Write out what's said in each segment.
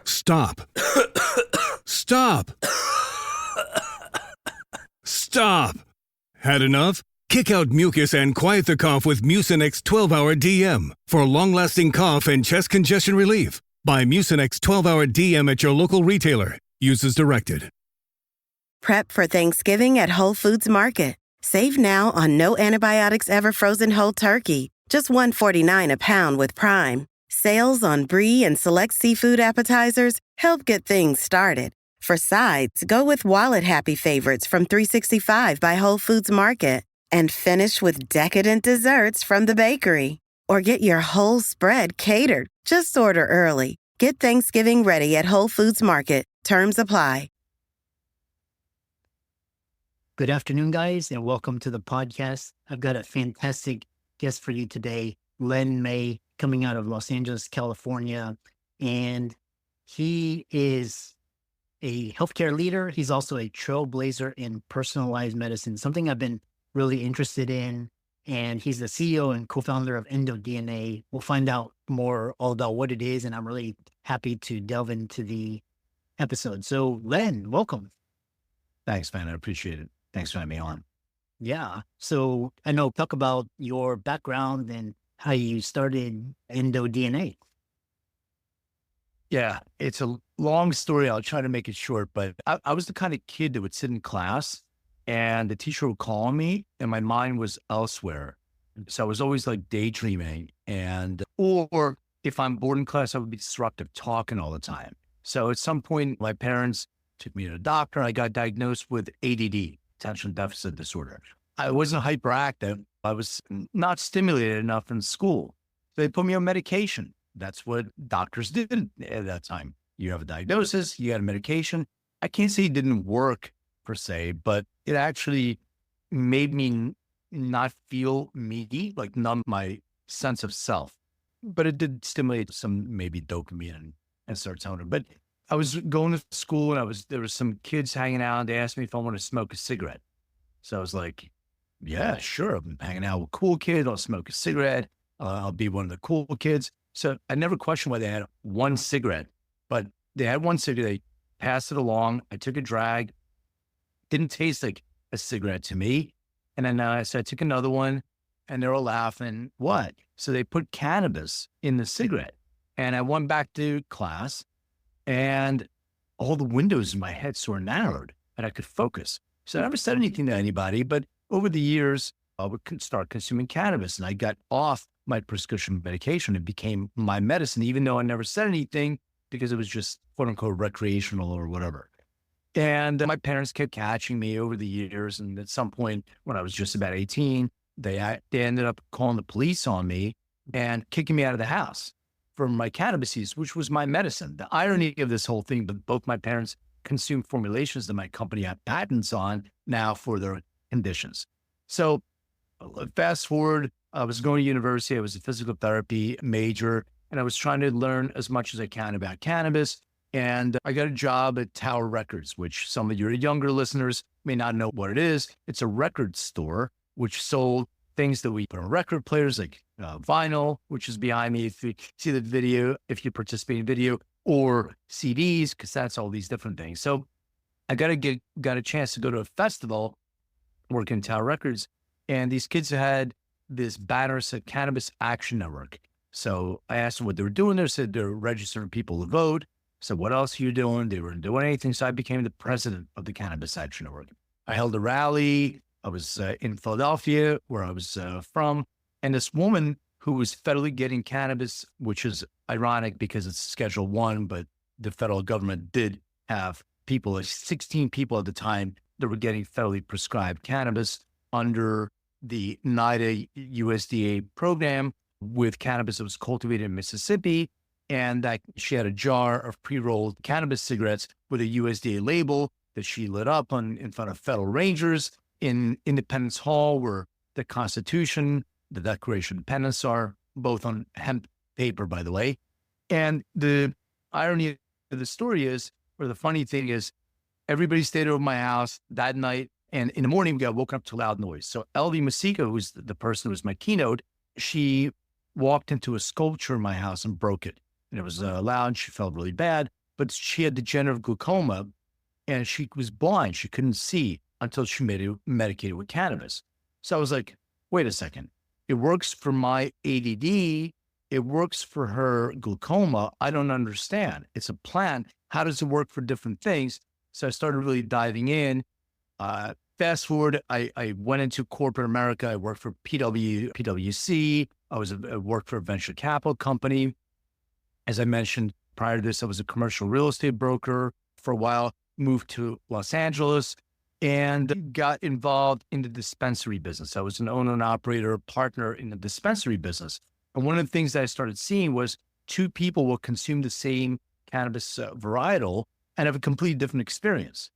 Stop. Stop. Stop. Had enough? Kick out mucus and quiet the cough with Mucinex 12-Hour DM for long-lasting cough and chest congestion relief. Buy Mucinex 12-Hour DM at your local retailer. Use as directed. Prep for Thanksgiving at Whole Foods Market. Save now on no antibiotics ever frozen whole turkey. Just $1.49 a pound with Prime. Sales on brie and select seafood appetizers help get things started. For sides, go with wallet-happy favorites from 365 by Whole Foods Market. And finish with decadent desserts from the bakery. Or get your whole spread catered. Just order early. Get Thanksgiving ready at Whole Foods Market. Terms apply. Good afternoon, guys, and welcome to the podcast. I've got a fantastic guest for you today, Len May, coming out of Los Angeles, California. And he is a healthcare leader. He's also a trailblazer in personalized medicine, something I've been really interested in. And he's the CEO and co-founder of EndoDNA. We'll find out more all about what it is, and I'm really happy to delve into the episode. So, Len, welcome. Thanks, man. I appreciate it. Thanks for having me on. Yeah. So I know, talk about your background and how you started EndoDNA. Yeah, it's a long story. I'll try to make it short, but I was the kind of kid that would sit in class and the teacher would call me and my mind was elsewhere. So I was always like daydreaming or if I'm bored in class, I would be disruptive, talking all the time. So at some point, my parents took me to the doctor. I got diagnosed with ADD, attention deficit disorder. I wasn't hyperactive. I was not stimulated enough in school. So they put me on medication. That's what doctors did at that time. You have a diagnosis, you got a medication. I can't say it didn't work per se, but it actually made me not feel me, like numb my sense of self. But it did stimulate some maybe dopamine and serotonin. But I was going to school and there was some kids hanging out and they asked me if I want to smoke a cigarette. So I was like, yeah, sure. I'm hanging out with cool kids. I'll smoke a cigarette. I'll be one of the cool kids. So I never questioned why they had one cigarette, but they had one cigarette. They passed it along. I took a drag. Didn't taste like a cigarette to me. And then so I took another one and they were laughing. What? So they put cannabis in the cigarette. And I went back to class and all the windows in my head sort of narrowed and I could focus. So I never said anything to anybody, but over the years, I would start consuming cannabis and I got off my prescription medication. It became my medicine, even though I never said anything because it was just quote unquote recreational or whatever. And my parents kept catching me over the years. And at some point when I was just about 18, they ended up calling the police on me and kicking me out of the house for my cannabis use, which was my medicine. The irony of this whole thing, but both my parents consumed formulations that my company had patents on now for their conditions. So fast forward, I was going to university. I was a physical therapy major, and I was trying to learn as much as I can about cannabis. And I got a job at Tower Records, which some of your younger listeners may not know what it is. It's a record store, which sold things that we put on record players like vinyl, which is behind me. If you see the video, if you participate in video, or CDs, cassettes, all these different things. So I got a chance to go to a festival, working at Tower Records, and these kids had this banner said Cannabis Action Network. So I asked them what they were doing. They said they're registering people to vote. So what else are you doing? They weren't doing anything. So I became the president of the Cannabis Action Network. I held a rally. I was in Philadelphia, where I was from. And this woman who was federally getting cannabis, which is ironic because it's Schedule 1, but the federal government did have people, like 16 people at the time, that were getting federally prescribed cannabis under the NIDA USDA program with cannabis that was cultivated in Mississippi. And she had a jar of pre-rolled cannabis cigarettes with a USDA label that she lit up in front of federal rangers in Independence Hall, where the Constitution, the Declaration of Independence are, both on hemp paper, by the way. And the irony of the story is, or the funny thing is, everybody stayed over my house that night. And in the morning, we got woken up to loud noise. So LV Masika, who's the person who was my keynote, she walked into a sculpture in my house and broke it. And it was loud. She felt really bad. but she had degenerative glaucoma and she was blind. She couldn't see until she made it medicated with cannabis. So I was like, wait a second. It works for my ADD. It works for her glaucoma. I don't understand. It's a plant. How does it work for different things? So I started really diving in. Fast forward, I went into corporate America. I worked for PwC. I worked for a venture capital company. As I mentioned prior to this, I was a commercial real estate broker for a while, moved to Los Angeles and got involved in the dispensary business. I was an owner and operator partner in the dispensary business. And one of the things that I started seeing was two people will consume the same cannabis varietal and have a completely different experience.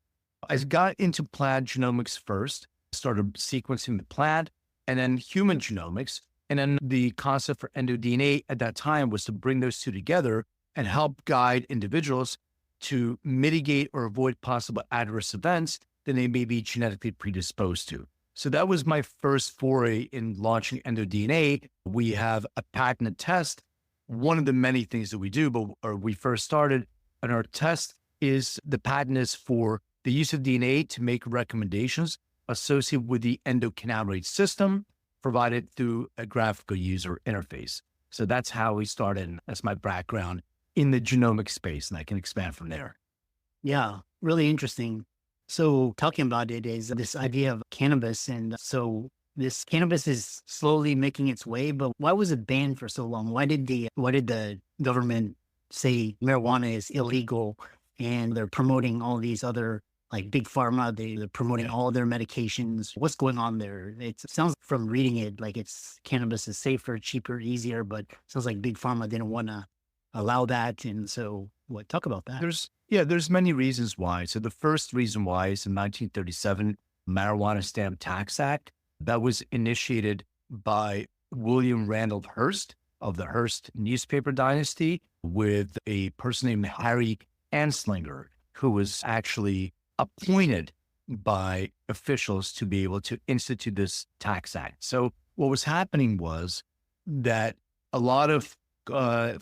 I got into plant genomics first, started sequencing the plant, and then human genomics. And then the concept for EndoDNA at that time was to bring those two together and help guide individuals to mitigate or avoid possible adverse events that they may be genetically predisposed to. So that was my first foray in launching EndoDNA. We have a patented test. One of the many things that we do, we first started, and our test is the patent is for the use of DNA to make recommendations associated with the endocannabinoid system provided through a graphical user interface. So that's how we started. And that's my background in the genomic space, and I can expand from there. Yeah, really interesting. So talking about it is this idea of cannabis. And so this cannabis is slowly making its way, but why was it banned for so long? Why did the government say marijuana is illegal and they're promoting all these other like big pharma, they're promoting all their medications? What's going on there? It sounds from reading it like cannabis is safer, cheaper, easier, but it sounds like big pharma didn't want to allow that. And so talk about that. There's many reasons why. So the first reason why is in 1937, Marijuana Stamp Tax Act that was initiated by William Randolph Hearst of the Hearst newspaper dynasty with a person named Harry Anslinger, who was actually appointed by officials to be able to institute this tax act. So what was happening was that a lot of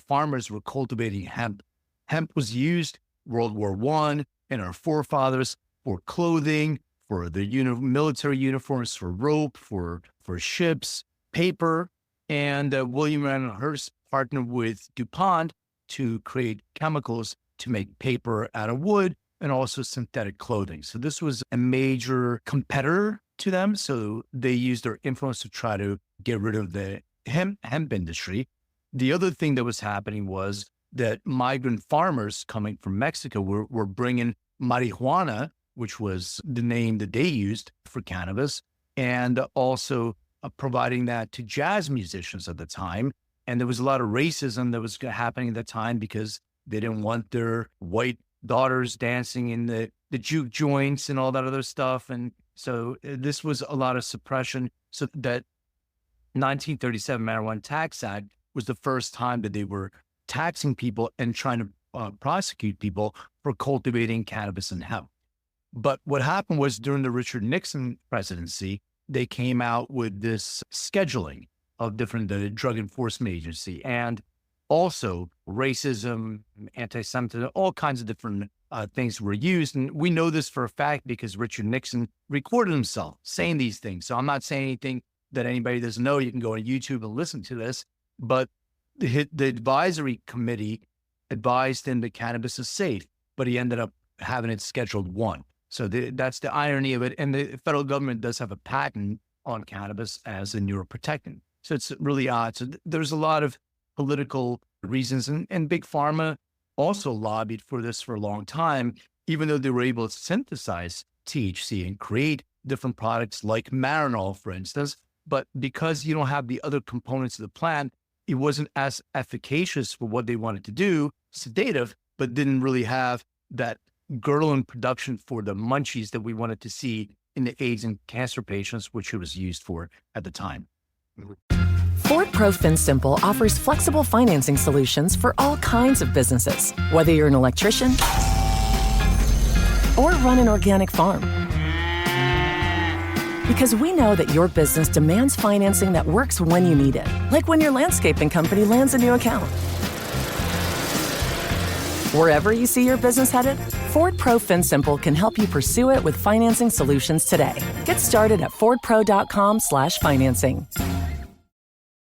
farmers were cultivating hemp. Hemp was used World War I and our forefathers for clothing, for the military uniforms, for rope, for ships, paper. And William Randolph Hearst partnered with DuPont to create chemicals to make paper out of wood and also synthetic clothing. So this was a major competitor to them. So they used their influence to try to get rid of the hemp industry. The other thing that was happening was that migrant farmers coming from Mexico were bringing marijuana, which was the name that they used for cannabis, and also providing that to jazz musicians at the time. And there was a lot of racism that was happening at the time because they didn't want their white daughters dancing in the juke joints and all that other stuff. And so this was a lot of suppression. So that 1937 Marijuana Tax Act was the first time that they were taxing people and trying to prosecute people for cultivating cannabis and hemp. But what happened was during the Richard Nixon presidency, they came out with this scheduling of different the Drug Enforcement Agency and also racism, anti-Semitism, all kinds of different things were used. And we know this for a fact because Richard Nixon recorded himself saying these things. So I'm not saying anything that anybody doesn't know. You can go on YouTube and listen to this. But the advisory committee advised him that cannabis is safe, but he ended up having it Scheduled 1. So that's the irony of it. And the federal government does have a patent on cannabis as a neuroprotectant. So it's really odd. So there's a lot of political reasons. And Big Pharma also lobbied for this for a long time, even though they were able to synthesize THC and create different products like Marinol, for instance. But because you don't have the other components of the plant, it wasn't as efficacious for what they wanted to do, sedative, but didn't really have that girdle production for the munchies that we wanted to see in the AIDS and cancer patients, which it was used for at the time. Ford Pro FinSimple offers flexible financing solutions for all kinds of businesses, whether you're an electrician or run an organic farm. Because we know that your business demands financing that works when you need it, like when your landscaping company lands a new account. Wherever you see your business headed, Ford Pro FinSimple can help you pursue it with financing solutions today. Get started at fordpro.com/financing.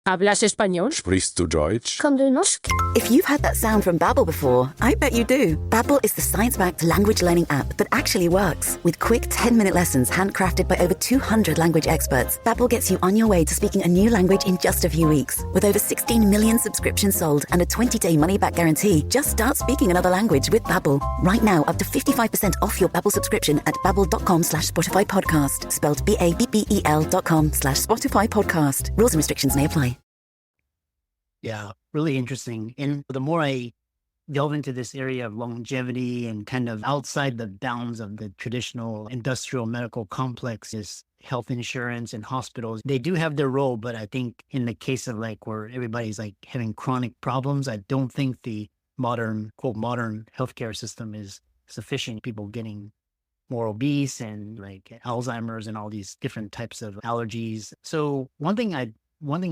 ¿Hablas español? Sprichst du Deutsch? Kan du norsk? If you've heard that sound from Babbel before, I bet you do. Babbel is the science-backed language learning app that actually works. With quick 10-minute lessons handcrafted by over 200 language experts, Babbel gets you on your way to speaking a new language in just a few weeks. With over 16 million subscriptions sold and a 20-day money-back guarantee, just start speaking another language with Babbel. Right now, up to 55% off your Babbel subscription at babbel.com/Spotify podcast. Spelled BABBEL.com/Spotify podcast. Rules and restrictions may apply. Yeah, really interesting. And the more I delve into this area of longevity and kind of outside the bounds of the traditional industrial medical complex is health insurance and hospitals. They do have their role, but I think in the case of like where everybody's like having chronic problems, I don't think the modern, quote, modern healthcare system is sufficient. People getting more obese and like Alzheimer's and all these different types of allergies. So one thing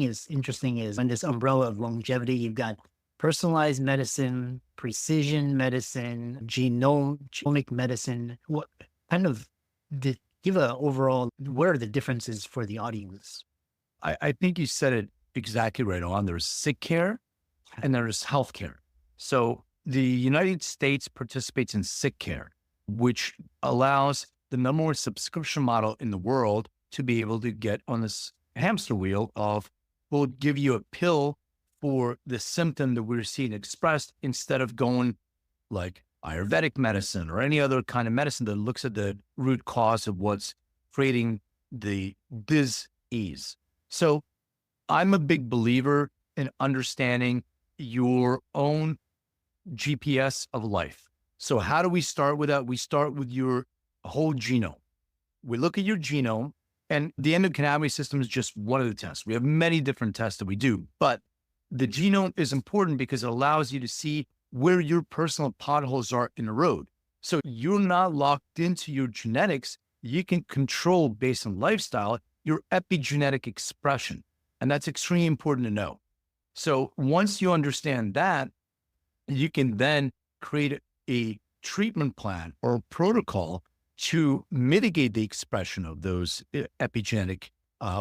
is interesting is on this umbrella of longevity, you've got personalized medicine, precision medicine, genomic medicine. What kind of give a overall, what are the differences for the audience? I think you said it exactly right on. There's sick care and there's healthcare. So the United States participates in sick care, which allows the number one subscription model in the world to be able to get on this hamster wheel of, we'll give you a pill for the symptom that we're seeing expressed instead of going like Ayurvedic medicine or any other kind of medicine that looks at the root cause of what's creating the disease. So I'm a big believer in understanding your own GPS of life. So how do we start with that? We start with your whole genome. We look at your genome, and the endocannabinoid system is just one of the tests. We have many different tests that we do, but the genome is important because it allows you to see where your personal potholes are in the road. So you're not locked into your genetics. You can control based on lifestyle, your epigenetic expression. And that's extremely important to know. So once you understand that, you can then create a treatment plan or a protocol to mitigate the expression of those epigenetic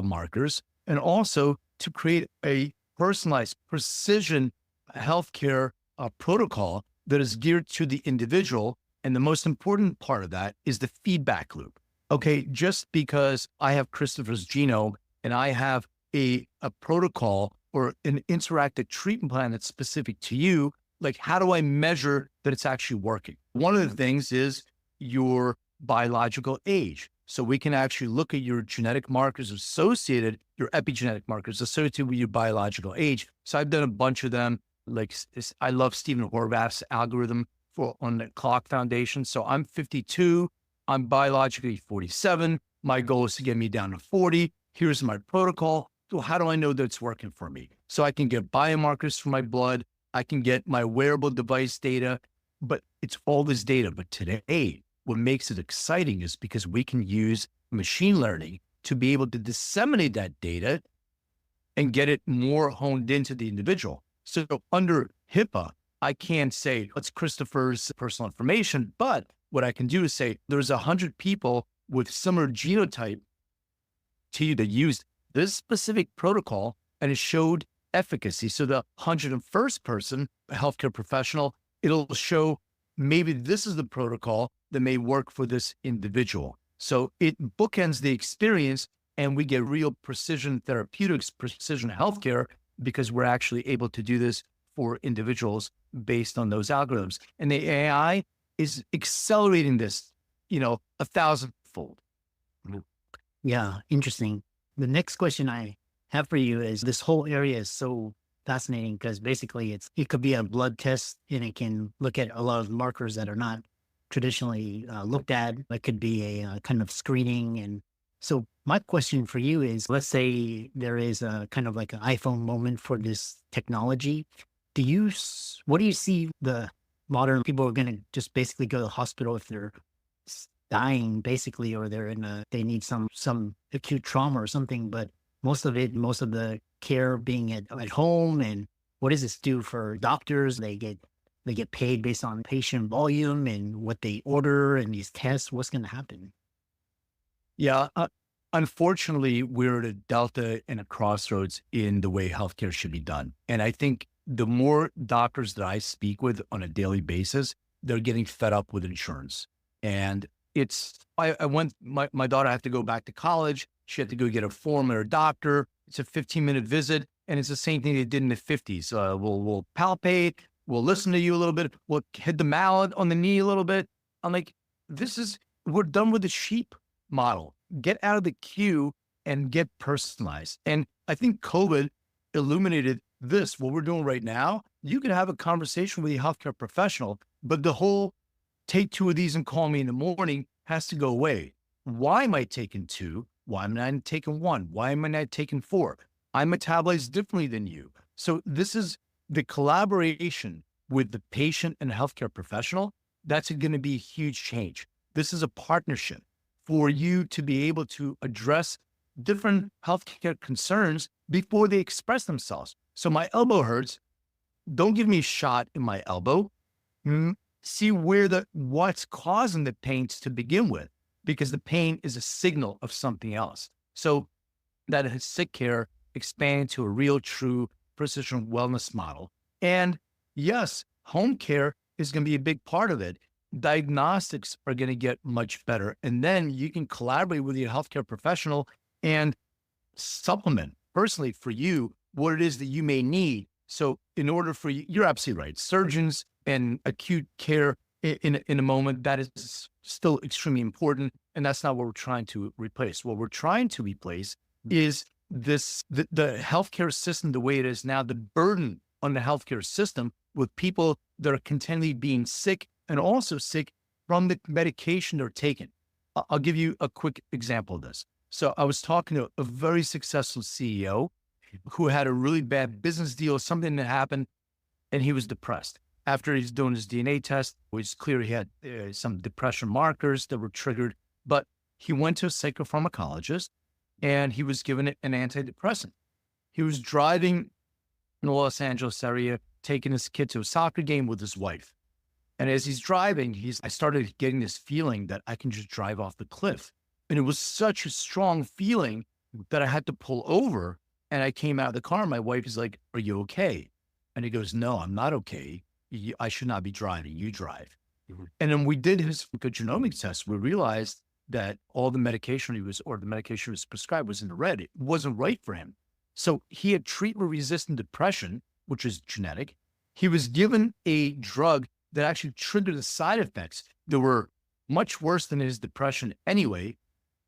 markers, and also to create a personalized precision healthcare protocol that is geared to the individual. And the most important part of that is the feedback loop. Okay, just because I have Christopher's genome and I have a protocol or an interactive treatment plan that's specific to you, like how do I measure that it's actually working? One of the things is your biological age. So we can actually look at your genetic markers associated, your epigenetic markers associated with your biological age. So I've done a bunch of them. Like I love Stephen Horvath's algorithm on the Clock Foundation. So I'm 52. I'm biologically 47. My goal is to get me down to 40. Here's my protocol. So how do I know that it's working for me? So I can get biomarkers from my blood. I can get my wearable device data, but it's all this data. But today, what makes it exciting is because we can use machine learning to be able to disseminate that data and get it more honed into the individual. So under HIPAA, I can't say, what's Christopher's personal information, but what I can do is say, there's 100 people with similar genotype to you that used this specific protocol and it showed efficacy. So the 101st person, a healthcare professional, it'll show maybe this is the protocol that may work for this individual. So it bookends the experience and we get real precision therapeutics, precision healthcare, because we're actually able to do this for individuals based on those algorithms. And the AI is accelerating this, 1,000-fold. Yeah, interesting. The next question I have for you is this whole area is so fascinating because basically it could be a blood test and it can look at a lot of markers that are not traditionally looked at. It could be a kind of screening. And so my question for you is, let's say there is a kind of like an iPhone moment for this technology. What do you see the modern people are going to just basically go to the hospital if they're dying basically, or they need some acute trauma or something, but most of the care being at home. And what does this do for doctors? They get they get paid based on patient volume and what they order and these tests? What's going to happen? Yeah. Unfortunately, we're at a delta and a crossroads in the way healthcare should be done. And I think the more doctors that I speak with on a daily basis, they're getting fed up with insurance. And my daughter had to go back to college. She had to go get a form at her doctor. It's a 15-minute visit. And it's the same thing they did in the 50s. We'll palpate, we'll listen to you a little bit, we'll hit the mallet on the knee a little bit. I'm like, we're done with the sheep model. Get out of the queue and get personalized. And I think COVID illuminated this, what we're doing right now. You can have a conversation with a healthcare professional, but the whole take 2 of these and call me in the morning has to go away. Why am I taking 2? Why am I not taking 1? Why am I not taking 4? I metabolize differently than you. So this is the collaboration with the patient and healthcare professional. That's going to be a huge change. This is a partnership for you to be able to address different healthcare concerns before they express themselves. So my elbow hurts. Don't give me a shot in my elbow. See what's causing the pain to begin with, because the pain is a signal of something else. So that is sick care expand to a real, true precision wellness model. And yes, home care is going to be a big part of it. Diagnostics are going to get much better. And then you can collaborate with your healthcare professional and supplement personally for you what it is that you may need. So in order for you, you're absolutely right. Surgeons and acute care in a moment, that is still extremely important. And that's not what we're trying to replace. What we're trying to replace is the healthcare system the way it is now, the burden on the healthcare system with people that are continually being sick and also sick from the medication they're taking. I'll give you a quick example of this. So I was talking to a very successful CEO who had a really bad business deal, something that happened, and he was depressed. After he's doing his DNA test, it was clear he had some depression markers that were triggered, but he went to a psychopharmacologist and he was given an antidepressant. He was driving in the Los Angeles area, taking his kid to a soccer game with his wife. And as he's driving, I started getting this feeling that I can just drive off the cliff. And it was such a strong feeling that I had to pull over. And I came out of the car. My wife is like, "Are you okay?" And he goes, "No, I'm not okay. I should not be driving. You drive." Mm-hmm. And then we did his genomics test. We realized that all the medication the medication was prescribed was in the red. It wasn't right for him. So he had treatment-resistant depression, which is genetic. He was given a drug that actually triggered the side effects that were much worse than his depression anyway.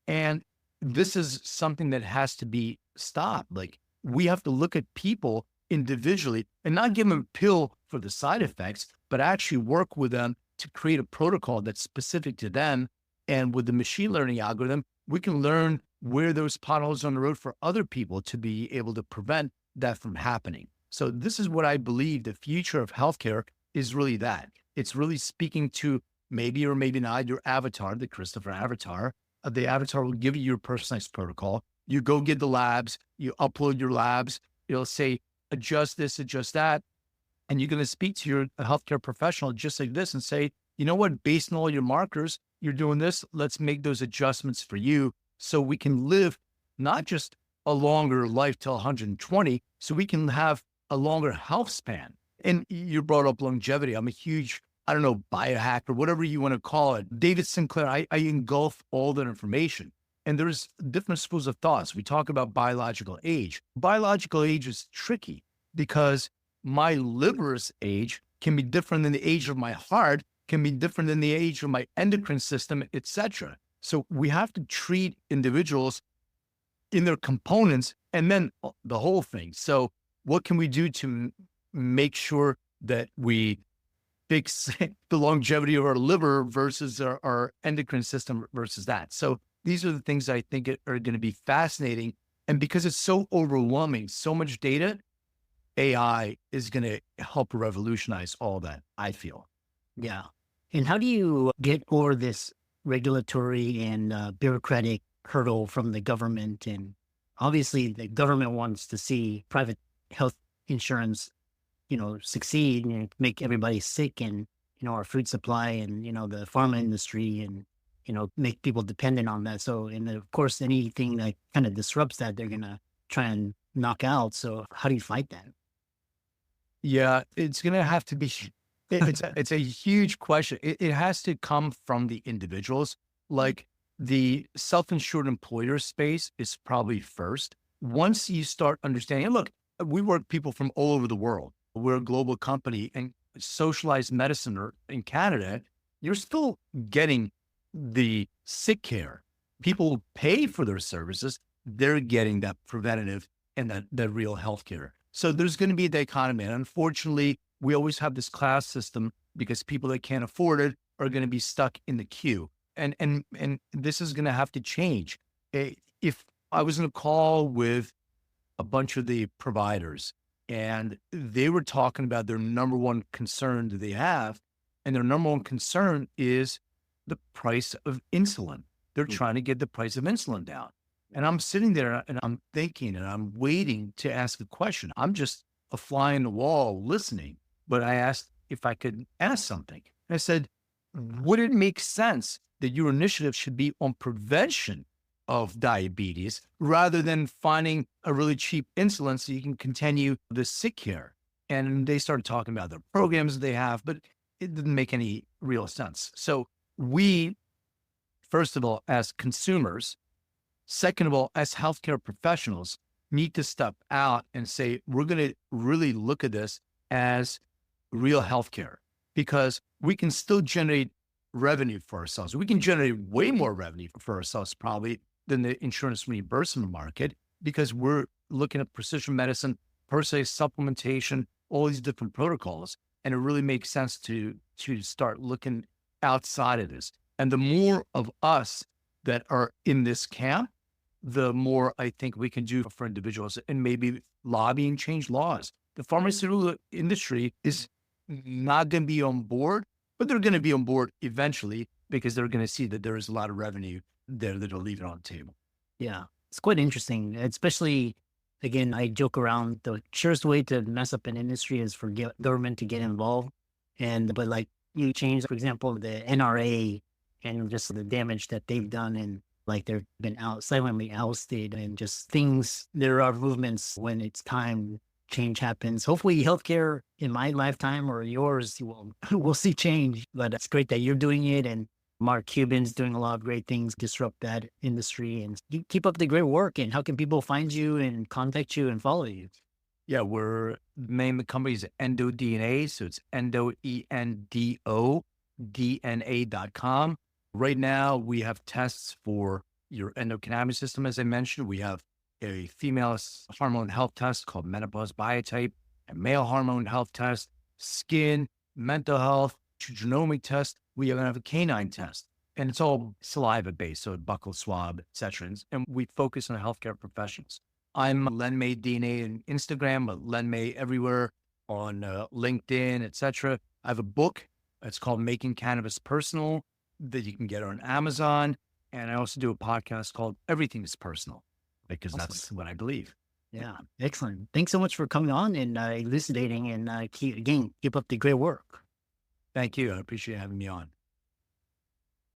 And this is something that has to be stopped. Like, we have to look at people individually and not give them a pill for the side effects, but actually work with them to create a protocol that's specific to them. And with the machine learning algorithm, we can learn where those potholes on the road for other people to be able to prevent that from happening. So this is what I believe the future of healthcare is really that. It's really speaking to maybe or maybe not your avatar, the Christopher avatar. The avatar will give you your personalized protocol. You go get the labs, you upload your labs. It'll say, adjust this, adjust that. And you're going to speak to your healthcare professional just like this and say, you know what, based on all your markers, you're doing this. Let's make those adjustments for you so we can live not just a longer life till 120, so we can have a longer health span. And you brought up longevity. I'm a huge, biohacker, whatever you want to call it. David Sinclair, I engulf all that information. And there's different schools of thoughts. We talk about biological age. Biological age is tricky because my liver's age can be different than the age of my heart, can be different than the age of my endocrine system, etc. So we have to treat individuals in their components and then the whole thing. So what can we do to make sure that we fix the longevity of our liver versus our endocrine system versus that? So these are the things I think are going to be fascinating. And because it's so overwhelming, so much data, AI is going to help revolutionize all that, I feel. Yeah. And how do you get over this regulatory and bureaucratic hurdle from the government? And obviously the government wants to see private health insurance succeed and make everybody sick and, our food supply and, the pharma industry and, make people dependent on that. So, and then, of course, anything that kind of disrupts that, they're going to try and knock out. So how do you fight that? Yeah, it's going to have to be, it's a huge question. It has to come from the individuals. Like the self-insured employer space is probably first. Once you start understanding, and look, we work with people from all over the world. We're a global company, and socialized medicine or in Canada, you're still getting the sick care. People pay for their services. They're getting that preventative and that real healthcare. So there's going to be a dichotomy. And unfortunately, we always have this class system because people that can't afford it are going to be stuck in the queue. And this is going to have to change. If I was in a call with a bunch of the providers and they were talking about their number one concern that they have, and their number one concern is the price of insulin. They're trying to get the price of insulin down. And I'm sitting there and I'm thinking and I'm waiting to ask the question. I'm just a fly on the wall listening. But I asked if I could ask something. And I said, would it make sense that your initiative should be on prevention of diabetes rather than finding a really cheap insulin so you can continue the sick care? And they started talking about the programs they have, but it didn't make any real sense. So we, first of all, as consumers, second of all, as healthcare professionals, need to step out and say, we're going to really look at this as real healthcare, because we can still generate revenue for ourselves. We can generate way more revenue for ourselves probably than the insurance reimbursement market, because we're looking at precision medicine, personalized supplementation, all these different protocols. And it really makes sense to start looking outside of this. And the more of us that are in this camp, the more I think we can do for individuals, and maybe lobby and change laws. The pharmaceutical industry is not going to be on board, but they're going to be on board eventually because they're going to see that there is a lot of revenue there that'll leave it on the table. Yeah, it's quite interesting, especially, again, I joke around, the surest way to mess up an industry is for government to get involved. But like you change, for example, the NRA and just the damage that they've done, and like they've been silently ousted, and just things, there are movements when it's time, change happens. Hopefully healthcare in my lifetime or yours, we'll see change, but it's great that you're doing it. And Mark Cuban's doing a lot of great things, disrupt that industry, and you keep up the great work. And how can people find you and contact you and follow you? Yeah, the name of the company is EndoDNA. So it's Endo, ENDO, DNA.com. Right now, we have tests for your endocannabinoid system. As I mentioned, we have a female hormone health test called menopause biotype, a male hormone health test, skin, mental health, genomic test. We even have a canine test, and it's all saliva based, so a buccal swab, et cetera. And we focus on healthcare professionals. I'm Len May DNA on Instagram, but Len May everywhere on LinkedIn, et cetera. I have a book. It's called Making Cannabis Personal that you can get on Amazon. And I also do a podcast called Everything is Personal, because Awesome. that's what I believe. Yeah, excellent. Thanks so much for coming on and elucidating, and keep up the great work. Thank you. I appreciate having me on.